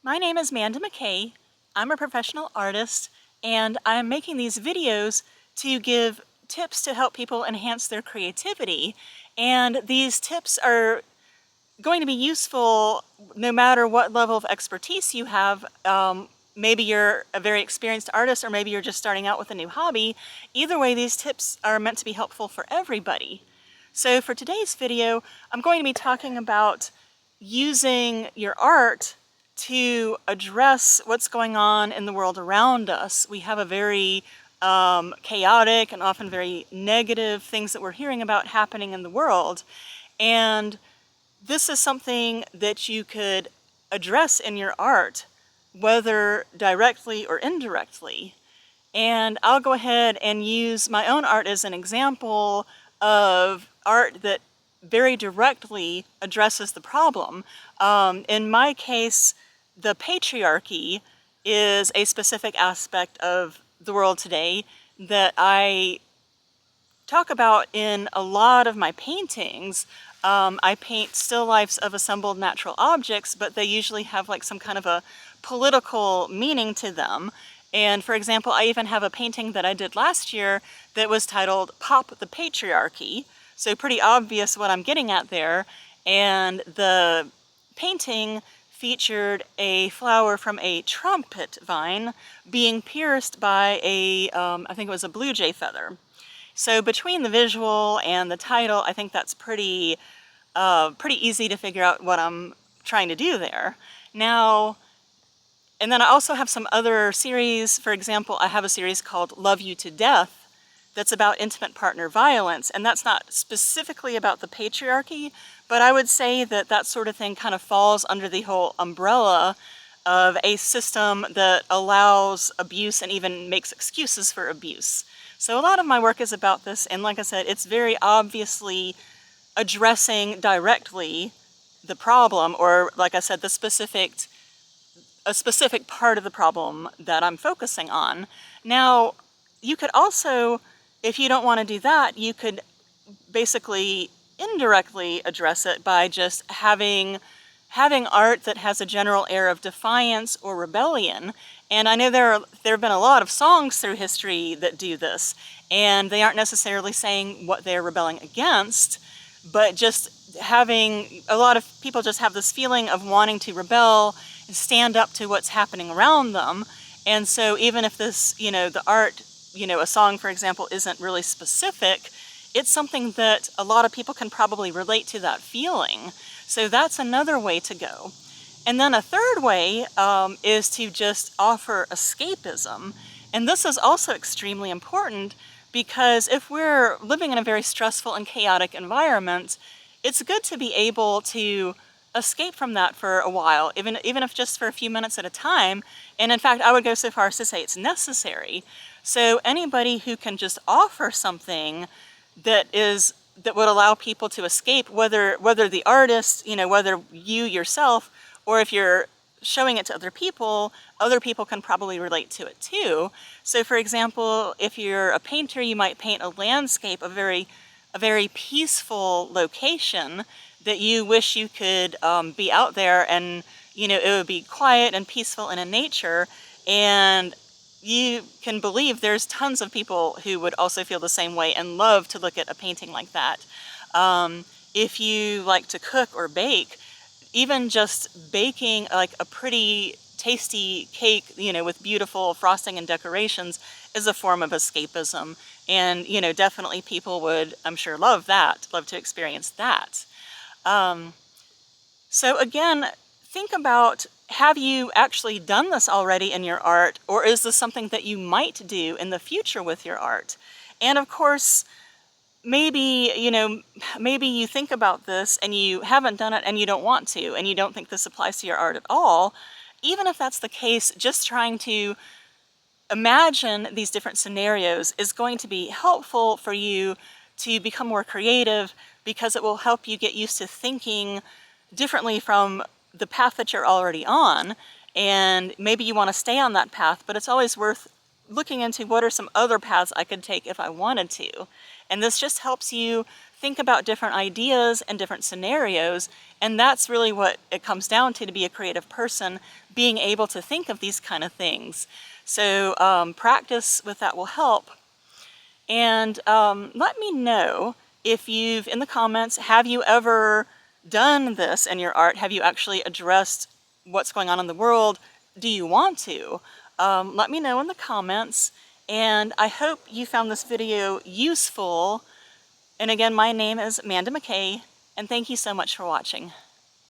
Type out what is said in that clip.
My name is Manda McKay. I'm a professional artist, and I'm making these videos to give tips to help people enhance their creativity. And these tips are going to be useful no matter what level of expertise you have. Maybe you're a very experienced artist, or maybe you're just starting out with a new hobby. Either way, these tips are meant to be helpful for everybody. So for today's video, I'm going to be talking about using your art to address what's going on in the world around us. We have a very chaotic and often very negative things that we're hearing about happening in the world. And this is something that you could address in your art, whether directly or indirectly. And I'll go ahead and use my own art as an example of art that very directly addresses the problem. In my case, the patriarchy is a specific aspect of the world today that I talk about in a lot of my paintings. I paint still lifes of assembled natural objects, but they usually have like some kind of a political meaning to them. And for example, I even have a painting that I did last year that was titled Pop the Patriarchy. So pretty obvious what I'm getting at there. And the painting featured a flower from a trumpet vine being pierced by I think it was a blue jay feather. So between the visual and the title, I think that's pretty easy to figure out what I'm trying to do there. Now, and then I also have some other series. For example, I have a series called Love You to Death that's about intimate partner violence, and that's not specifically about the patriarchy, but I would say that that sort of thing kind of falls under the whole umbrella of a system that allows abuse and even makes excuses for abuse. So a lot of my work is about this, and like I said, it's very obviously addressing directly the problem, or like I said, a specific part of the problem that I'm focusing on. Now, you could also, if you don't want to do that, you could basically indirectly address it by just having art that has a general air of defiance or rebellion. And I know there have been a lot of songs through history that do this, and they aren't necessarily saying what they're rebelling against, but just having, a lot of people just have this feeling of wanting to rebel and stand up to what's happening around them. And so even if this, the art, a song, for example, isn't really specific, it's something that a lot of people can probably relate to that feeling. So that's another way to go. And then a third way is to just offer escapism. And this is also extremely important, because if we're living in a very stressful and chaotic environment, it's good to be able to escape from that for a while, even if just for a few minutes at a time. And in fact, I would go so far as to say it's necessary. So anybody who can just offer something that would allow people to escape, whether the artist, whether you yourself, or if you're showing it to other people can probably relate to it too. So for example, if you're a painter, you might paint a landscape, a very peaceful location that you wish you could be out there, and it would be quiet and peaceful and in nature. And you can believe there's tons of people who would also feel the same way and love to look at a painting like that. If you like to cook or bake, even just baking like a pretty tasty cake, with beautiful frosting and decorations is a form of escapism. And, definitely people would, I'm sure, love to experience that. So again, think about, have you actually done this already in your art, or is this something that you might do in the future with your art? And of course, maybe you think about this and you haven't done it and you don't want to, and you don't think this applies to your art at all. Even if that's the case, just trying to imagine these different scenarios is going to be helpful for you to become more creative, because it will help you get used to thinking differently from the path that you're already on. And maybe you want to stay on that path, but it's always worth looking into what are some other paths I could take if I wanted to. And this just helps you think about different ideas and different scenarios, and that's really what it comes down to be a creative person, being able to think of these kind of things. So practice with that will help. And let me know if you've, in the comments, have you ever done this in your art? Have you actually addressed what's going on in the world? Do you want to? Let me know in the comments, and I hope you found this video useful. And again, my name is Amanda McKay, and thank you so much for watching.